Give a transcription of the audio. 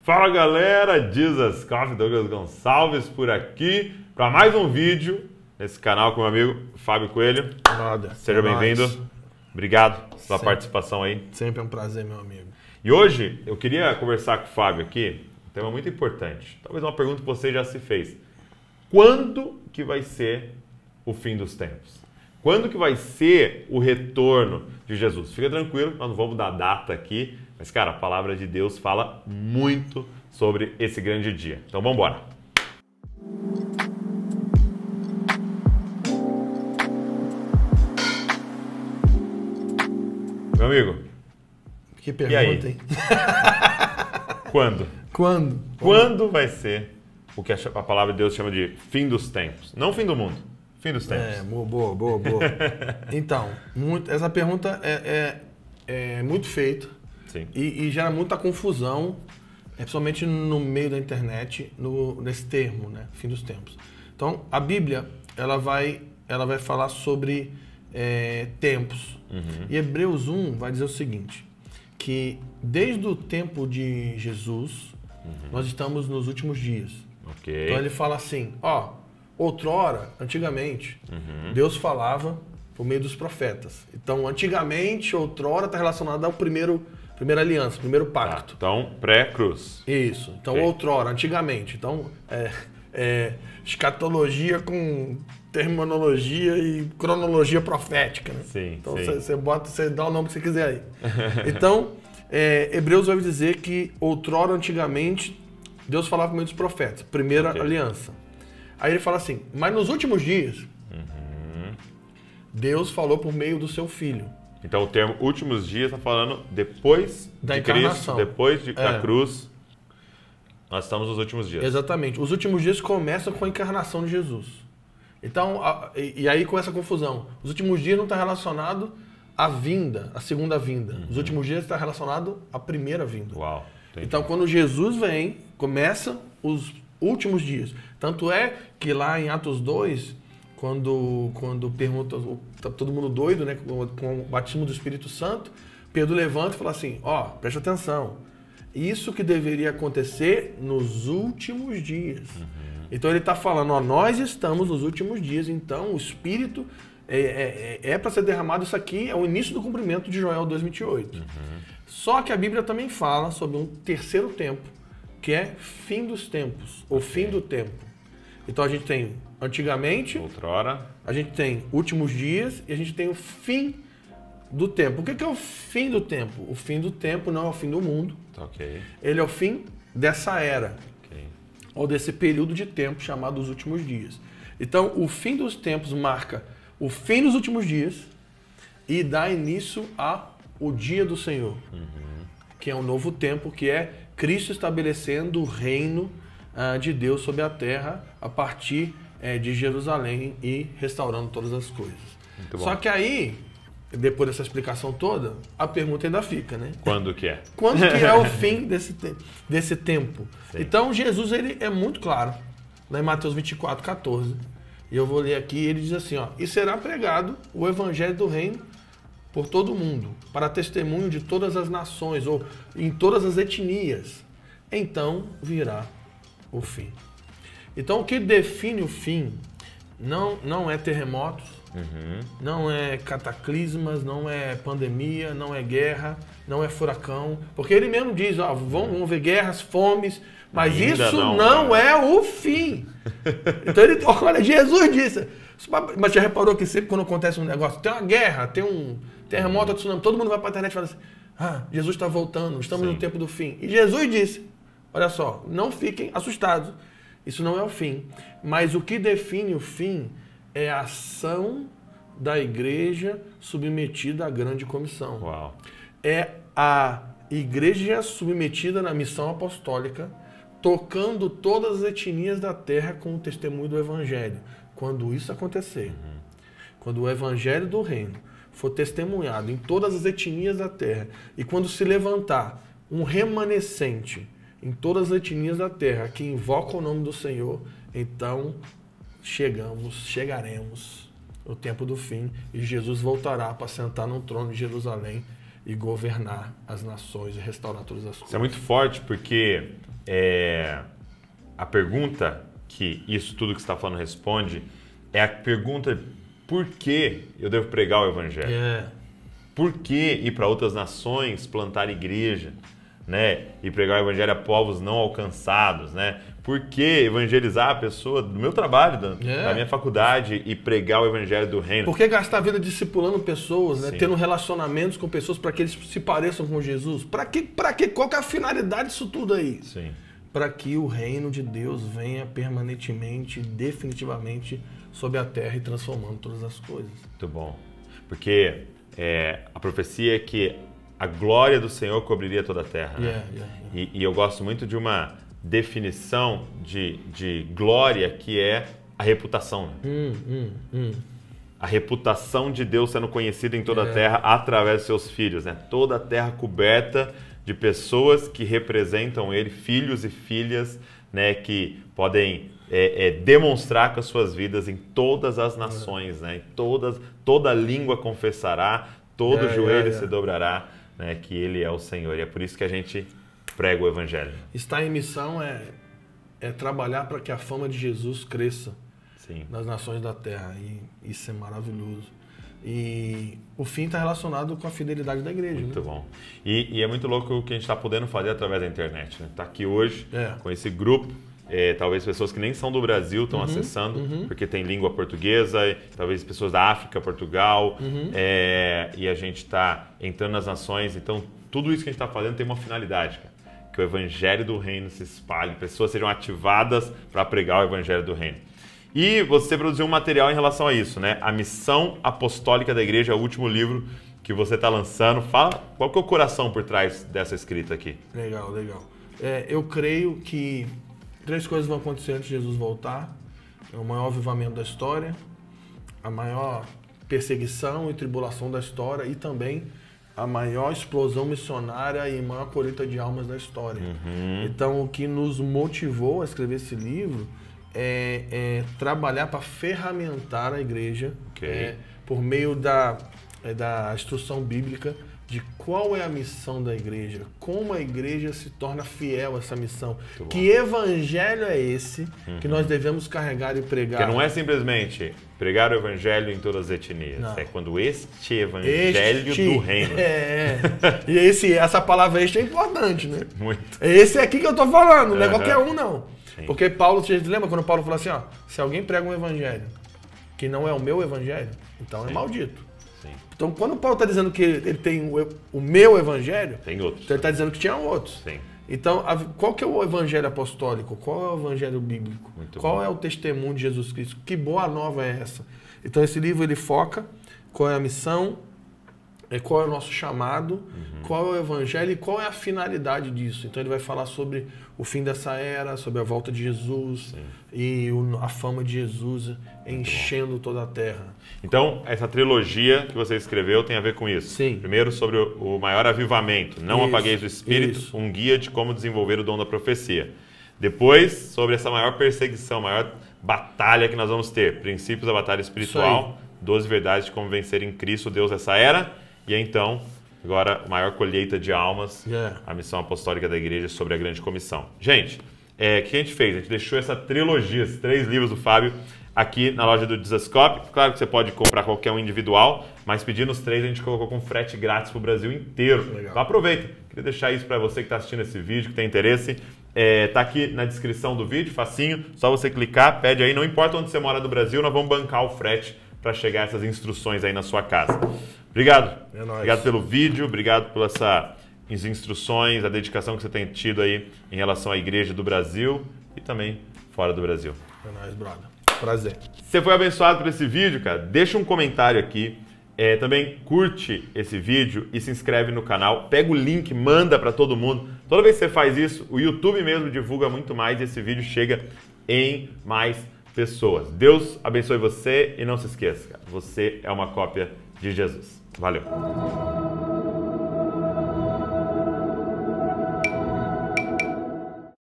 Fala galera, Jesus Coffee, Douglas Gonçalves por aqui para mais um vídeo nesse canal com o meu amigo Fábio Coelho. Nada. Seja bem-vindo. Obrigado pela participação aí. Sempre é um prazer, meu amigo. E hoje eu queria conversar com o Fábio aqui, um tema muito importante. Talvez uma pergunta que você já se fez. Quando que vai ser o fim dos tempos? Quando que vai ser o retorno de Jesus? Fica tranquilo, nós não vamos dar data aqui, mas, cara, a palavra de Deus fala muito sobre esse grande dia. Então, vamos embora. Meu amigo. Que pergunta, hein? Quando? Quando? Quando vai ser o que a palavra de Deus chama de fim dos tempos? Não fim do mundo, fim dos tempos. Boa. Então, essa pergunta é muito feita. Sim. E gera muita confusão, principalmente no meio da internet, nesse termo, né? Fim dos tempos. Então, a Bíblia, ela vai falar sobre tempos. Uhum. E Hebreus 1 vai dizer o seguinte, que desde o tempo de Jesus, nós estamos nos últimos dias. Okay. Então ele fala assim, outrora, antigamente, Deus falava por meio dos profetas. Então, antigamente, outrora, está relacionado ao primeira aliança, primeiro pacto. Então, pré-cruz. Isso. Então, Okay. outrora, antigamente. Então, escatologia com terminologia e cronologia profética. Né? Sim, então, sim. você dá o nome que você quiser aí. Então, Hebreus vai dizer que outrora, antigamente, Deus falava por meio dos profetas. Primeira aliança. Aí ele fala assim, mas nos últimos dias, Deus falou por meio do seu Filho. Então o termo últimos dias está falando depois Da de encarnação. Cristo, depois da cruz, nós estamos nos últimos dias. Exatamente. Os últimos dias começam com a encarnação de Jesus. Então, e aí com essa confusão. Os últimos dias não está relacionado à vinda, à segunda vinda. Os últimos dias está relacionado à primeira vinda. Uau. Entendi. Então, quando Jesus vem, começa os últimos dias. Tanto é que lá em Atos 2, quando pergunta, tá todo mundo doido, né, com o batismo do Espírito Santo, Pedro levanta e fala assim, preste atenção, isso que deveria acontecer nos últimos dias. Então ele está falando, nós estamos nos últimos dias, então o Espírito para ser derramado, isso aqui é o início do cumprimento de Joel 2:28. Só que a Bíblia também fala sobre um terceiro tempo, que é fim dos tempos, ou fim do tempo. Então a gente tem antigamente, outrora, a gente tem últimos dias e a gente tem o fim do tempo. O que é o fim do tempo? O fim do tempo não é o fim do mundo. Okay. Ele é o fim dessa era, Okay. ou desse período de tempo chamado os últimos dias. Então o fim dos tempos marca o fim dos últimos dias e dá início ao dia do Senhor, que é um novo tempo, que é Cristo estabelecendo o reino de Deus sobre a terra a partir de Jerusalém e restaurando todas as coisas. Muito bom. Só que aí, depois dessa explicação toda, a pergunta ainda fica, né? Quando que é? Quando que é o fim desse tempo? Sim. Então, Jesus ele é muito claro, lá em Mateus 24:14. E eu vou ler aqui, ele diz assim, e será pregado o evangelho do reino por todo o mundo, para testemunho de todas as nações, ou em todas as etnias. Então virá o fim. Então o que define o fim não é terremotos, não é cataclismas, não é pandemia, não é guerra, não é furacão. Porque ele mesmo diz, vão ver guerras, fomes, mas ainda isso não, não é o fim. Então ele, olha, Jesus disse. Mas já reparou que sempre quando acontece um negócio, tem uma guerra, tem um terremoto, tsunami, todo mundo vai para a internet e fala assim, Jesus está voltando, estamos no tempo do fim. E Jesus disse, olha só, não fiquem assustados, isso não é o fim. Mas o que define o fim é a ação da igreja submetida à grande comissão. Uau. É a igreja submetida na missão apostólica, tocando todas as etnias da terra com o testemunho do evangelho. Quando isso acontecer, quando o evangelho do reino for testemunhado em todas as etnias da terra, e quando se levantar um remanescente em todas as etnias da terra que invoca o nome do Senhor, então chegaremos no tempo do fim e Jesus voltará para sentar no trono de Jerusalém e governar as nações e restaurar todas as coisas. Isso é muito forte porque a pergunta que isso tudo que você está falando responde é a pergunta: por que eu devo pregar o Evangelho? Por que ir para outras nações, plantar igreja, né? E pregar o Evangelho a povos não alcançados, né? Por que evangelizar a pessoa do meu trabalho, da minha faculdade, e pregar o Evangelho do Reino? Por que gastar a vida discipulando pessoas, né? Sim. Tendo relacionamentos com pessoas para que eles se pareçam com Jesus? Para que? Qual que é a finalidade disso tudo aí? Sim. Para que o reino de Deus venha permanentemente, definitivamente sobre a terra e transformando todas as coisas. Muito bom. Porque a profecia é que a glória do Senhor cobriria toda a terra. Né? E eu gosto muito de uma definição de glória, que é a reputação. A reputação de Deus sendo conhecida em toda a terra através de seus filhos. Né? Toda a terra coberta de pessoas que representam Ele, filhos e filhas, né, que podem demonstrar com as suas vidas em todas as nações. Né? Toda língua confessará, todo joelho se dobrará, né, que Ele é o Senhor. E é por isso que a gente prega o Evangelho. Estar em missão é trabalhar para que a fama de Jesus cresça nas nações da terra. E isso é maravilhoso. E o fim está relacionado com a fidelidade da igreja. Muito bom. E é muito louco o que a gente está podendo fazer através da internet. Né? Tá aqui hoje com esse grupo. Talvez pessoas que nem são do Brasil estão acessando, porque tem língua portuguesa, talvez pessoas da África, Portugal, e a gente está entrando nas nações. Então, tudo isso que a gente está fazendo tem uma finalidade, cara. Que o Evangelho do Reino se espalhe, pessoas sejam ativadas para pregar o Evangelho do Reino. E você produziu um material em relação a isso, né? A Missão Apostólica da Igreja, é o último livro que você está lançando. Fala, qual que é o coração por trás dessa escrita aqui? Legal. Eu creio que 3 coisas vão acontecer antes de Jesus voltar. É o maior avivamento da história, a maior perseguição e tribulação da história e também a maior explosão missionária e maior colheita de almas da história. Então, o que nos motivou a escrever esse livro é trabalhar para ferramentar a igreja por meio da instrução bíblica de qual é a missão da igreja, como a igreja se torna fiel a essa missão. Que evangelho é esse que nós devemos carregar e pregar? Porque não é simplesmente pregar o evangelho em todas as etnias. Não. É quando este evangelho do reino. E essa palavra este é importante, né? Muito. Esse aqui que eu tô falando, não é qualquer um, não. Sim. Porque Paulo, você lembra quando Paulo falou assim, ó, se alguém prega um evangelho que não é o meu evangelho, então é maldito. Então, quando Paulo está dizendo que ele tem o meu evangelho, tem outros. Então ele está dizendo que tinha outros. Sim. Então, qual que é o evangelho apostólico? Qual é o evangelho bíblico? Qual é o testemunho de Jesus Cristo? Que boa nova é essa? Então, esse livro ele foca qual é a missão, qual é o nosso chamado, qual é o evangelho e qual é a finalidade disso. Então, ele vai falar sobre o fim dessa era, sobre a volta de Jesus e a fama de Jesus enchendo toda a terra. Então, essa trilogia que você escreveu tem a ver com isso. Sim. Primeiro, sobre o maior avivamento, não apagueis o Espírito, um guia de como desenvolver o dom da profecia. Depois, sobre essa maior perseguição, maior batalha que nós vamos ter. Princípios da batalha espiritual, 12 verdades de como vencer em Cristo, Deus, essa era. E então, agora, a maior colheita de almas, a missão apostólica da igreja sobre a grande comissão. Gente, o que a gente fez? A gente deixou essa trilogia, esses 3 livros do Fábio, aqui na loja do Dizascope. Claro que você pode comprar qualquer um individual, mas pedindo os 3 a gente colocou com frete grátis para o Brasil inteiro. Legal. Então aproveita. Queria deixar isso para você que está assistindo esse vídeo, que tem interesse. Tá aqui na descrição do vídeo, facinho. Só você clicar, pede aí. Não importa onde você mora do Brasil, nós vamos bancar o frete para chegar essas instruções aí na sua casa. Obrigado. É nóis. Obrigado pelo vídeo, obrigado pelas instruções, a dedicação que você tem tido aí em relação à igreja do Brasil e também fora do Brasil. É nóis, brother. Prazer. Se você foi abençoado por esse vídeo, cara, deixa um comentário aqui. Também curte esse vídeo e se inscreve no canal. Pega o link, manda para todo mundo. Toda vez que você faz isso, o YouTube mesmo divulga muito mais e esse vídeo chega em mais pessoas. Deus abençoe você e não se esqueça, cara, você é uma cópia de Jesus. Valeu!